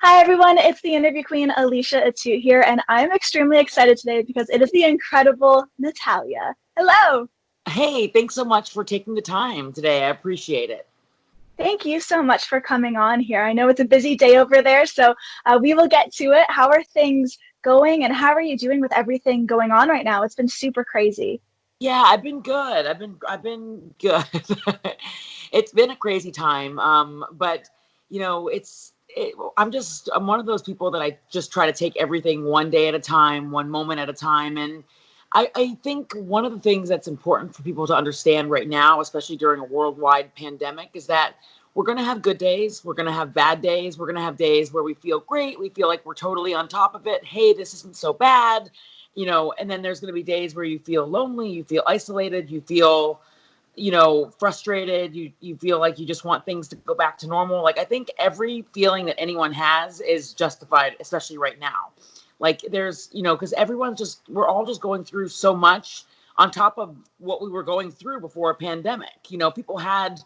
Hi everyone, it's the interview queen Alicia Atout here, and I'm extremely excited today because it is the incredible Natalya. Hello! Hey, thanks so much for taking the time today. I appreciate it. Thank you so much for coming on here. I know it's a busy day over there, so we will get to it. How are things going, and how are you doing with everything going on right now? It's been super crazy. Yeah, I've been good. I've been good. It's been a crazy time. But I'm one of those people that I just try to take everything one day at a time, one moment at a time. And I think one of the things that's important for people to understand right now, especially during a worldwide pandemic, is that we're going to have good days. We're going to have bad days. We're going to have days where we feel great. We feel like we're totally on top of it. Hey, this isn't so bad, and then there's going to be days where you feel lonely, you feel isolated, you feel frustrated, you feel like you just want things to go back to normal. Like, I think every feeling that anyone has is justified, especially right now. Like, there's because we're all just going through so much on top of what we were going through before a pandemic. People had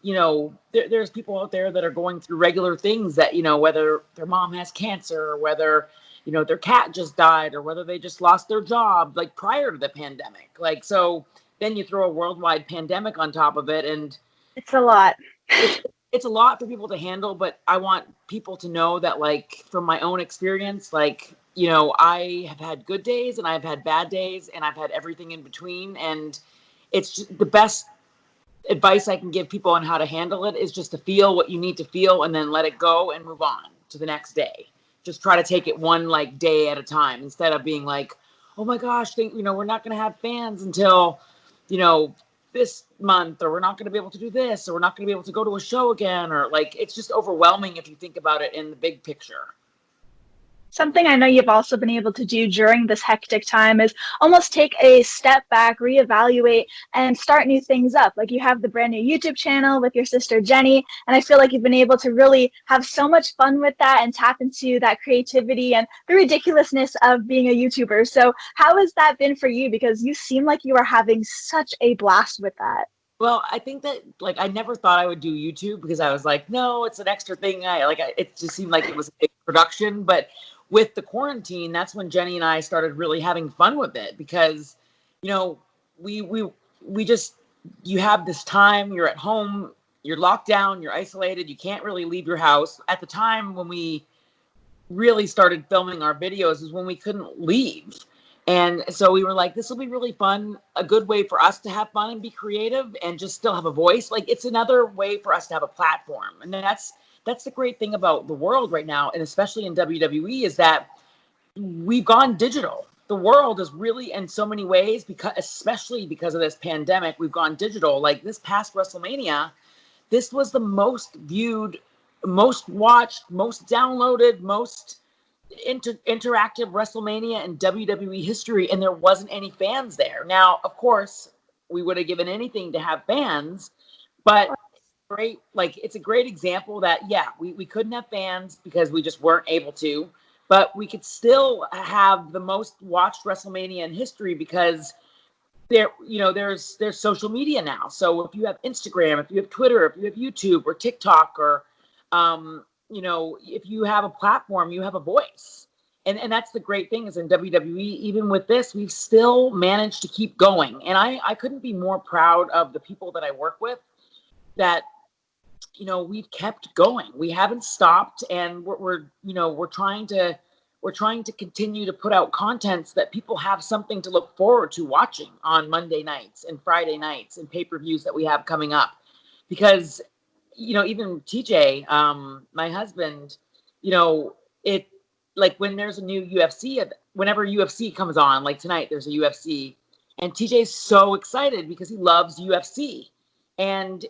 there's people out there that are going through regular things, that whether their mom has cancer, or whether their cat just died, or whether they just lost their job, like, prior to the pandemic. Like, so then you throw a worldwide pandemic on top of it, and It's a lot. it's it's a lot for people to handle. But I want people to know that, like, from my own experience, like, I have had good days and I've had bad days and I've had everything in between. And it's just the best advice I can give people on how to handle it is just to feel what you need to feel, and then let it go and move on to the next day. Just try to take it one, like, day at a time, instead of being like, oh my gosh, we're not going to have fans until this month, or we're not going to be able to do this, or we're not going to be able to go to a show again, or, like, it's just overwhelming if you think about it in the big picture. Something I know you've also been able to do during this hectic time is almost take a step back, reevaluate, and start new things up. Like, you have the brand new YouTube channel with your sister Jenny, and I feel like you've been able to really have so much fun with that and tap into that creativity and the ridiculousness of being a YouTuber. So how has that been for you? Because you seem like you are having such a blast with that. Well, I think that, like, I never thought I would do YouTube, because I was like, no, it's an extra thing. It just seemed like it was a big production. But with the quarantine, that's when Jenny and I started really having fun with it, because, you know, we just, you have this time, you're at home, you're locked down, you're isolated, you can't really leave your house. At the time when we really started filming our videos is when we couldn't leave. And so we were like, this will be really fun, a good way for us to have fun and be creative and just still have a voice. Like, it's another way for us to have a platform. And that's the great thing about the world right now, and especially in WWE, is that we've gone digital. The world is really, in so many ways, especially because of this pandemic, we've gone digital. Like, this past Wrestlemania, this was the most viewed, most watched, most downloaded, most interactive WrestleMania in WWE history, and there wasn't any fans there. Now, of course, we would have given anything to have fans, but great, like, it's a great example that, yeah, we couldn't have fans because we just weren't able to, but we could still have the most watched WrestleMania in history, because there's social media now. So if you have Instagram, if you have Twitter, if you have YouTube or TikTok, or if you have a platform, you have a voice. And that's the great thing, is in WWE, even with this, we've still managed to keep going. And I couldn't be more proud of the people that I work with, that we've kept going. We haven't stopped, and we're trying to continue to put out content so that people have something to look forward to watching on Monday nights and Friday nights and pay-per-views that we have coming up. Because, even TJ, my husband, it, like, when there's a new UFC, whenever UFC comes on, like tonight, there's a UFC, and TJ's so excited because he loves UFC. And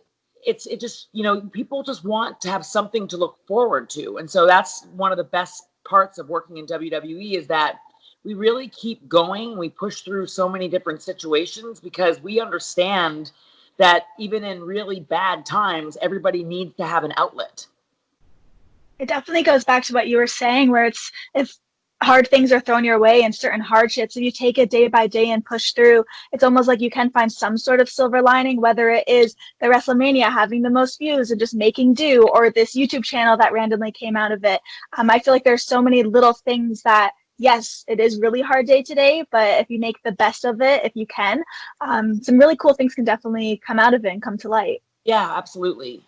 it just, people just want to have something to look forward to. And so that's one of the best parts of working in WWE, is that we really keep going. We push through so many different situations because we understand that even in really bad times, everybody needs to have an outlet. It definitely goes back to what you were saying, where it's, if hard things are thrown your way and certain hardships, if you take it day by day and push through, it's almost like you can find some sort of silver lining, whether it is the Wrestlemania having the most views and just making do, or this YouTube channel that randomly came out of it. I feel like there's so many little things that, yes, it is really hard day today, but if you make the best of it, if you can, some really cool things can definitely come out of it and come to light. Yeah, absolutely.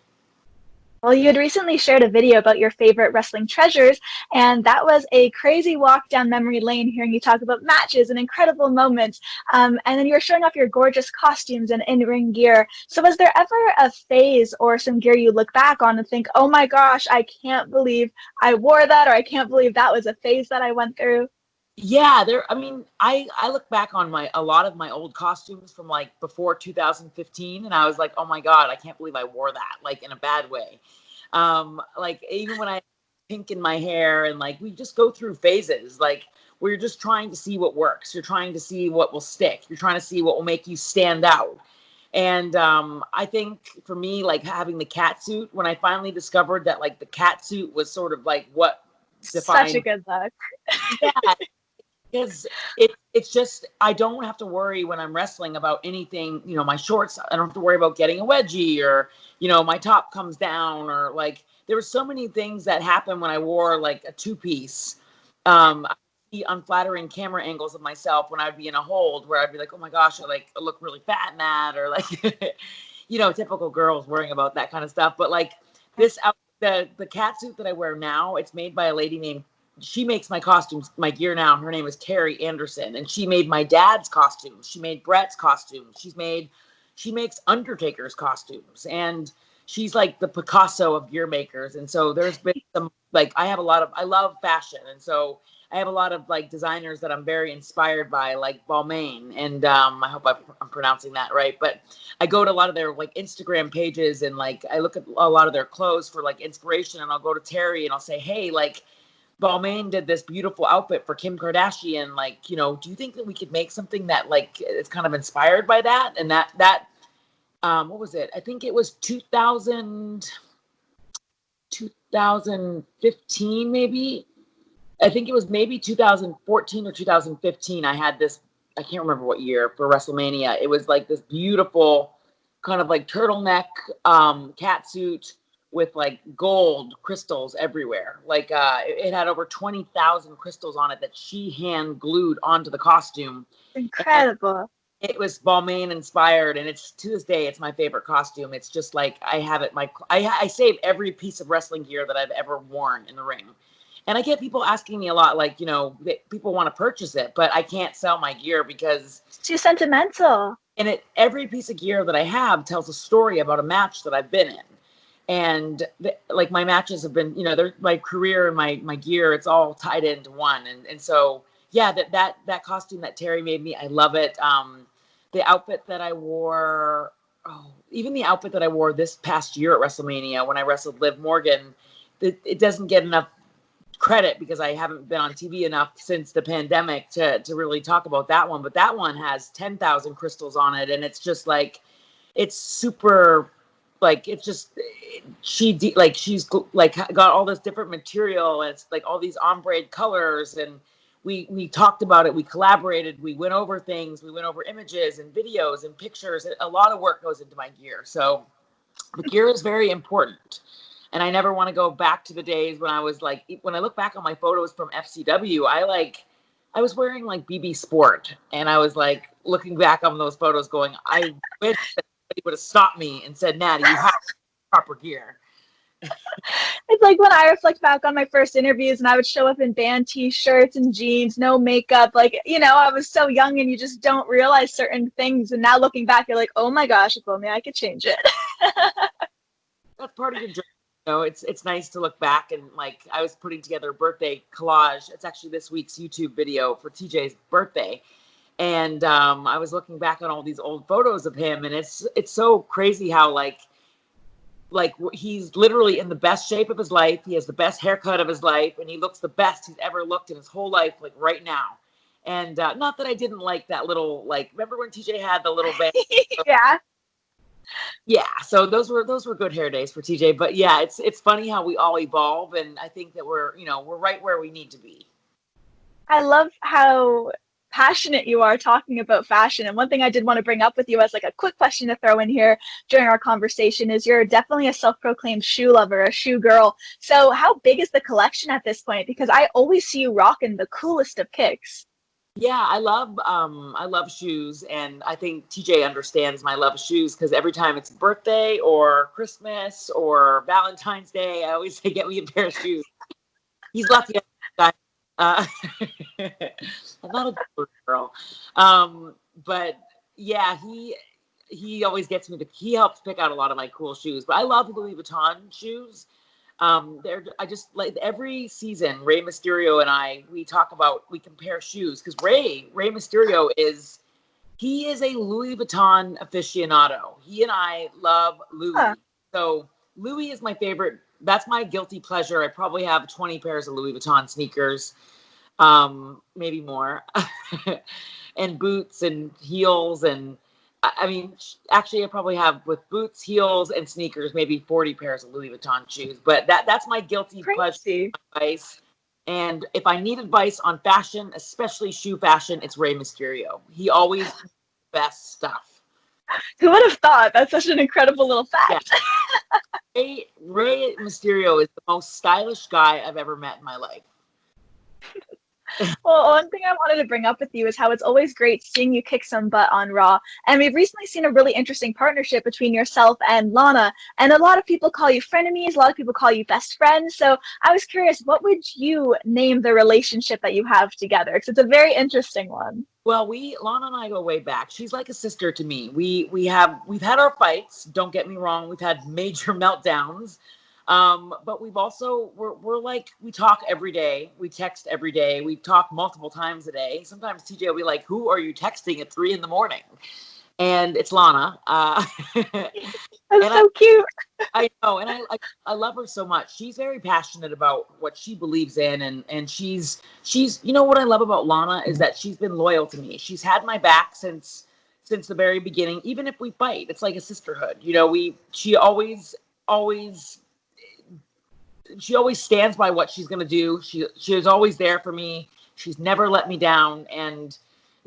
Well, you had recently shared a video about your favorite wrestling treasures, and that was a crazy walk down memory lane hearing you talk about matches and incredible moments. And then you were showing off your gorgeous costumes and in-ring gear. So was there ever a phase or some gear you look back on and think, oh my gosh, I can't believe I wore that, or I can't believe that was a phase that I went through? Yeah, I mean, I look back on a lot of my old costumes from like before 2015, and I was like, oh my God, I can't believe I wore that, like in a bad way. Like even when I had pink in my hair, and like we just go through phases, like where you're just trying to see what works. You're trying to see what will stick. You're trying to see what will make you stand out. And I think for me, like having the cat suit, when I finally discovered that like the cat suit was sort of like what Such a defined. good look. Yeah, because it's just I don't have to worry when I'm wrestling about anything. You know, my shorts, I don't have to worry about getting a wedgie, or my top comes down, or like there were so many things that happened when I wore like a two-piece. I see unflattering camera angles of myself when I'd be in a hold where I'd be like, oh my gosh, I look really fat in that, or like typical girls worrying about that kind of stuff. But like this out the cat suit that I wear now, it's made by a lady named, she makes my costumes, my gear now. Her name is Terry Anderson, and she made my dad's costumes. She made Brett's costumes. She makes Undertaker's costumes, and she's like the Picasso of gear makers. And so there's been some, like, I love fashion, and so I have a lot of like designers that I'm very inspired by, like Balmain, and I hope I'm pronouncing that right. But I go to a lot of their like Instagram pages, and like I look at a lot of their clothes for like inspiration, and I'll go to Terry and I'll say, hey, like Balmain did this beautiful outfit for Kim Kardashian. Like, do you think that we could make something that like is kind of inspired by that? And what was it? I think it was 2015, maybe. I think it was maybe 2014 or 2015. I had this, I can't remember what year, for WrestleMania. It was like this beautiful kind of like turtleneck cat suit with like gold crystals everywhere. Like it had over 20,000 crystals on it that she hand glued onto the costume. And Incredible. it was Balmain inspired, and it's to this day, it's my favorite costume. It's just like I have it. I save every piece of wrestling gear that I've ever worn in the ring. And I get people asking me a lot, like, people want to purchase it, but I can't sell my gear because It's too sentimental. every piece of gear that I have tells a story about a match that I've been in. And like my matches have been, my career and my gear, it's all tied into one. And so, yeah, that costume that Terry made me, I love it. The outfit that I wore, even the outfit that I wore this past year at WrestleMania when I wrestled Liv Morgan, it doesn't get enough credit because I haven't been on TV enough since the pandemic to really talk about that one. But that one has 10,000 crystals on it, and it's just like, it's super, like, it's just, she's like got all this different material, and it's like all these ombre colors, and we talked about it, we collaborated, we went over things, we went over images and videos and pictures. A lot of work goes into my gear, so the gear is very important. And I never want to go back to the days when I was like, when I look back on my photos from FCW, I was wearing like BB Sport, and I was like looking back on those photos going, I wish that somebody would have stopped me and said, Natty, you have proper gear. It's like when I reflect back on my first interviews and I would show up in band t-shirts and jeans, no makeup. Like, I was so young and you just don't realize certain things. And now looking back, you're like, oh my gosh, if only I could change it. That's part of your journey. It's nice to look back, and like I was putting together a birthday collage. It's actually this week's YouTube video for TJ's birthday. And I was looking back on all these old photos of him, and it's so crazy how like he's literally in the best shape of his life. He has the best haircut of his life, and he looks the best he's ever looked in his whole life, like right now. And not that I didn't like that little, like, remember when TJ had the little band? Yeah. Yeah, so those were good hair days for TJ. But yeah, it's funny how we all evolve, and I think that we're right where we need to be. I love how passionate you are talking about fashion. And one thing I did want to bring up with you as like a quick question to throw in here during our conversation is you're definitely a self-proclaimed shoe lover, a shoe girl. So how big is the collection at this point? Because I always see you rocking the coolest of kicks. Yeah, I love shoes, and I think TJ understands my love of shoes because every time it's birthday or Christmas or Valentine's Day, I always say, "Get me a pair of shoes." He's lucky, guy. Uh, I'm not a jewelry girl, but yeah, he always gets me to. He helps pick out a lot of my cool shoes, but I love Louis Vuitton shoes. I just like every season, Rey Mysterio and we compare shoes because Rey Mysterio he is a Louis Vuitton aficionado. He and I love Huh. Louis. So Louis is my favorite. That's my guilty pleasure. I probably have 20 pairs of Louis Vuitton sneakers, maybe more, and boots and heels. And I mean, actually, I probably have with boots, heels, and sneakers, maybe 40 pairs of Louis Vuitton shoes. But that's my guilty pleasure Crazy. advice. And if I need advice on fashion, especially shoe fashion, it's Rey Mysterio. He always best stuff. Who would have thought? That's such an incredible little Yeah. fact. Rey Mysterio is the most stylish guy I've ever met in my life. Well, one thing I wanted to bring up with you is how it's always great seeing you kick some butt on Raw. And we've recently seen a really interesting partnership between yourself and Lana. And a lot of people call you frenemies, a lot of people call you best friends. So I was curious, what would you name the relationship that you have together? Because it's a very interesting one. Well, Lana and I go way back. She's like a sister to me. We've had our fights. Don't get me wrong. We've had major meltdowns. But we're like, we talk every day. We text every day. We talk multiple times a day. Sometimes TJ will be like, "Who are you texting at 3 a.m?" And it's Lana. That's And so cute. I know, and I love her so much. She's very passionate about what she believes in, and she's you know what I love about Lana is that she's been loyal to me. She's had my back since the very beginning. Even if we fight, it's like a sisterhood. You know, always she always stands by what she's gonna do. She is always there for me. She's never let me down, and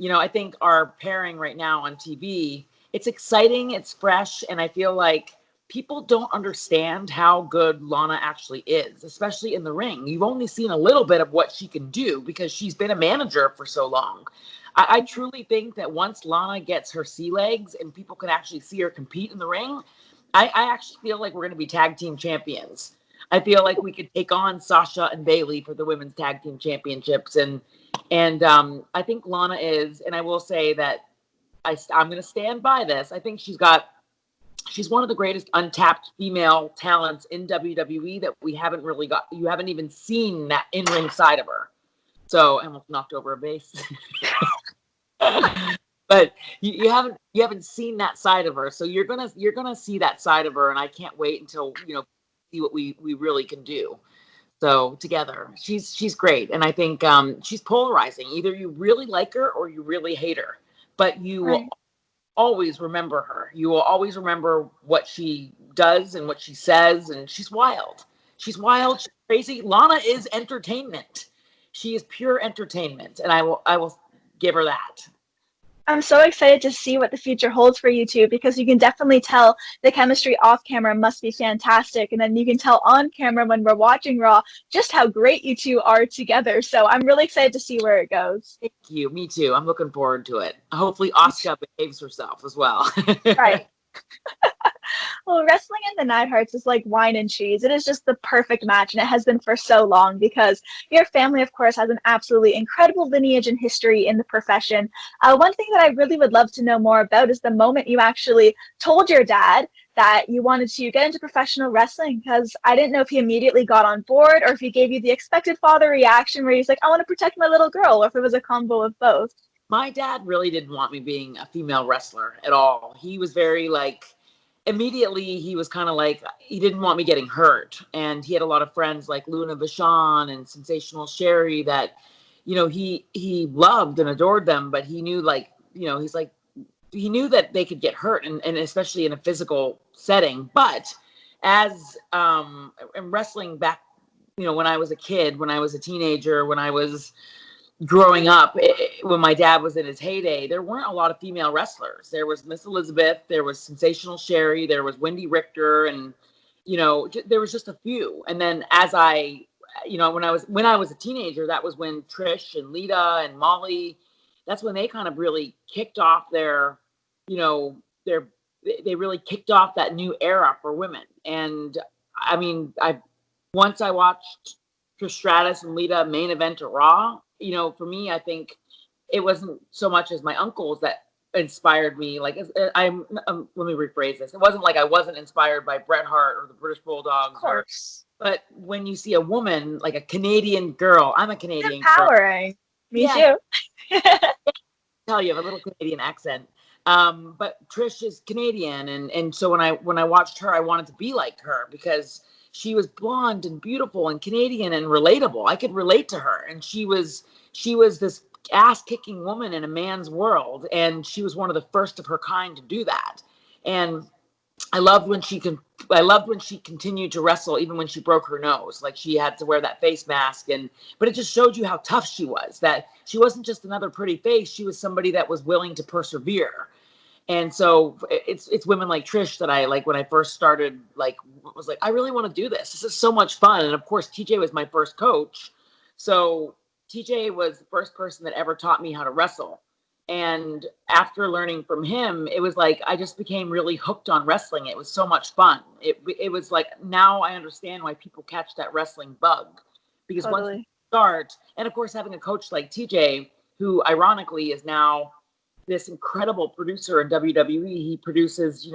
you know, I think our pairing right now on TV, it's exciting, it's fresh, and I feel like people don't understand how good Lana actually is, especially in the ring. You've only seen a little bit of what she can do because she's been a manager for so long. I truly think that once Lana gets her sea legs and people can actually see her compete in the ring, I actually feel like we're going to be tag team champions. I feel like we could take on Sasha and Bailey for the women's tag team championships, and I think Lana is, and I will say that I'm going to stand by this. I think she's one of the greatest untapped female talents in WWE that we haven't really got. You haven't even seen that in-ring side of her. So I almost knocked over a vase. But you haven't seen that side of her. So you're gonna see that side of her, and I can't wait until see what we really can do. So together, she's great, and I think she's polarizing. Either you really like her or you really hate her, but you will Right. always remember her. You will always remember what she does and what she says, and she's wild. She's wild. She's crazy. Lana is entertainment. She is pure entertainment, and I will give her that. I'm so excited to see what the future holds for you two because you can definitely tell the chemistry off camera must be fantastic. And then you can tell on camera when we're watching Raw just how great you two are together. So I'm really excited to see where it goes. Thank you. Me too. I'm looking forward to it. Hopefully, Asuka behaves herself as well. Right. Well, wrestling in the Neidharts is like wine and cheese. It is just the perfect match, and it has been for so long because your family, of course, has an absolutely incredible lineage and history in the profession. One thing that I really would love to know more about is the moment you actually told your dad that you wanted to get into professional wrestling, because I didn't know if he immediately got on board or if he gave you the expected father reaction where he's like, I want to protect my little girl, or if it was a combo of both. My dad really didn't want me being a female wrestler at all. He was very like, immediately he was kind of like, he didn't want me getting hurt. And he had a lot of friends like Luna Vachon and Sensational Sherry that, he loved and adored them, but he knew like, he's like, he knew that they could get hurt and especially in a physical setting. But as in wrestling back, when I was a kid, when I was a teenager, when I was growing up, when my dad was in his heyday, there weren't a lot of female wrestlers. There was Miss Elizabeth, there was Sensational Sherry, there was Wendy Richter, and there was just a few. And then as I, when I was a teenager, that was when Trish and Lita and Molly, that's when they kind of really kicked off their, their they really kicked off that new era for women. And I mean, once I watched Trish Stratus and Lita main event to Raw, for me, I think it wasn't so much as my uncles that inspired me. Like, let me rephrase this. It wasn't like I wasn't inspired by Bret Hart or the British Bulldogs. Of course. But when you see a woman, like a Canadian girl, I'm a Canadian empowering. Girl. Me too. Tell you, I have a little Canadian accent. But Trish is Canadian, and so when I watched her, I wanted to be like her because she was blonde and beautiful and Canadian and relatable. I could relate to her, and she was this ass-kicking woman in a man's world, and she was one of the first of her kind to do that. And I loved when she continued to wrestle even when she broke her nose. Like, she had to wear that face mask, but it just showed you how tough she was, that she wasn't just another pretty face. She was somebody that was willing to persevere. And so it's women like Trish that I, like, when I first started, like, was like, I really want to do this. This is so much fun. And of course, TJ was my first coach. So TJ was the first person that ever taught me how to wrestle. And after learning from him, it was like I just became really hooked on wrestling. It was so much fun. It was like, now I understand why people catch that wrestling bug. Because once you start, and of course, having a coach like TJ, who ironically is now this incredible producer in WWE. He produces,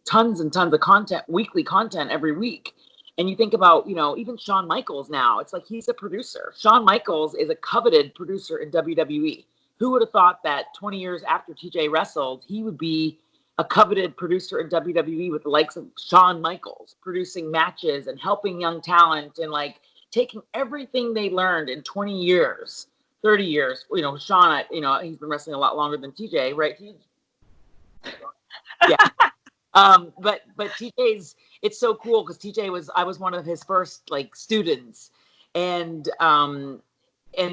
tons and tons of content, weekly content every week. And you think about, even Shawn Michaels now, it's like he's a producer. Shawn Michaels is a coveted producer in WWE. Who would have thought that 20 years after TJ wrestled, he would be a coveted producer in WWE with the likes of Shawn Michaels, producing matches and helping young talent and like taking everything they learned in 20 years, 30 years. Shawn, he's been wrestling a lot longer than TJ, right? Yeah. But TJ's, it's so cool because I was one of his first like students, and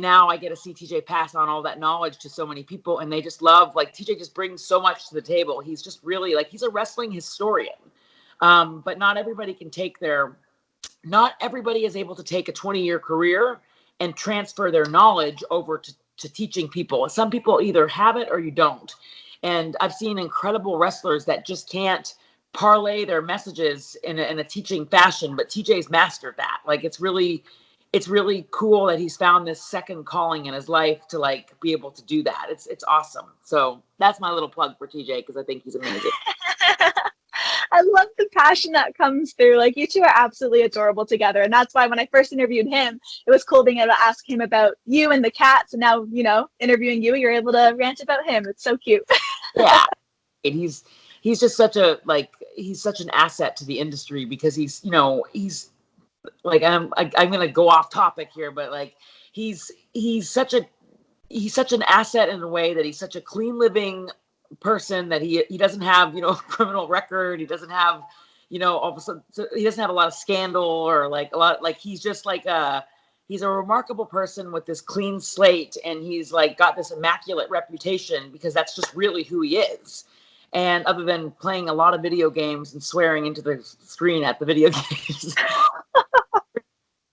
now I get to see TJ pass on all that knowledge to so many people, and they just love, like, TJ just brings so much to the table. He's just really, like, he's a wrestling historian. But not everybody is able to take a 20-year career and transfer their knowledge over to teaching people. Some people either have it or you don't. And I've seen incredible wrestlers that just can't parlay their messages in a teaching fashion, but TJ's mastered that. Like, it's really cool that he's found this second calling in his life to like be able to do that. It's awesome. So that's my little plug for TJ because I think he's amazing. I love the passion that comes through. Like, you two are absolutely adorable together. And that's why when I first interviewed him, it was cool being able to ask him about you and the cats. And now, interviewing you, you're able to rant about him. It's so cute. Yeah. And he's just he's such an asset to the industry because he's like, I'm going to go off topic here, but like, he's such an asset in a way that he's such a clean living person that he doesn't have, a criminal record. He doesn't have, all of a sudden, so he doesn't have a lot of scandal or like a lot, like he's just like he's a remarkable person with this clean slate. And he's like got this immaculate reputation because that's just really who he is. And other than playing a lot of video games and swearing into the screen at the video games,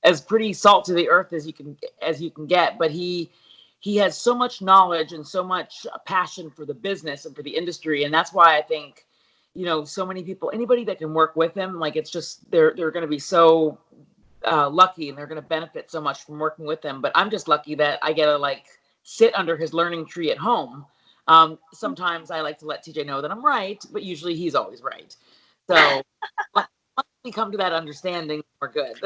as pretty salt to the earth as you can get, but he has so much knowledge and so much passion for the business and for the industry, and that's why I think so many people, anybody that can work with him, like, it's just they're going to be so lucky and they're going to benefit so much from working with him. But I'm just lucky that I get to like sit under his learning tree at home. Sometimes I like to let TJ know that I'm right, but usually he's always right. So once we come to that understanding, we're good.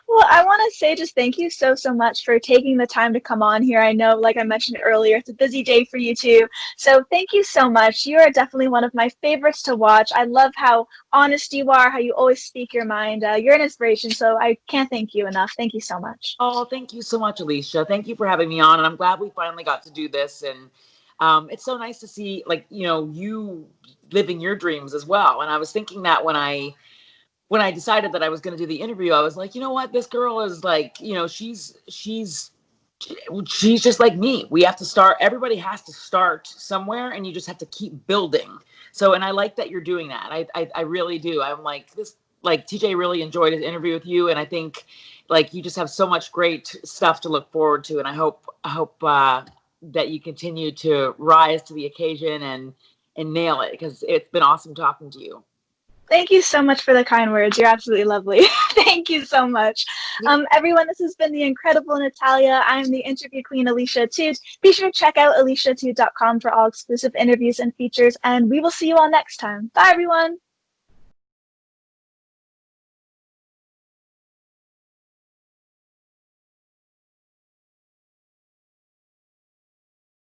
Well, I want to say just thank you so much for taking the time to come on here. I know, like I mentioned earlier, it's a busy day for you too. So thank you so much. You are definitely one of my favorites to watch. I love how honest you are, how you always speak your mind. You're an inspiration, so I can't thank you enough. Thank you so much. Oh, thank you so much, Alicia. Thank you for having me on, and I'm glad we finally got to do this. And it's so nice to see, like, you living your dreams as well. And I was thinking that when I when I decided that I was going to do the interview, I was like, you know what, this girl is like, you know, she's just like me. We have to start. Everybody has to start somewhere, and you just have to keep building. So, and I like that you're doing that. I really do. I'm like this. Like TJ really enjoyed his interview with you, and I think like you just have so much great stuff to look forward to. And I hope that you continue to rise to the occasion and nail it, because it's been awesome talking to you. Thank you so much for the kind words. You're absolutely lovely. Thank you so much. Everyone, this has been the incredible Natalya. I'm the interview queen, Alicia Atout. Be sure to check out aliciaatout.com for all exclusive interviews and features, and we will see you all next time. Bye, everyone.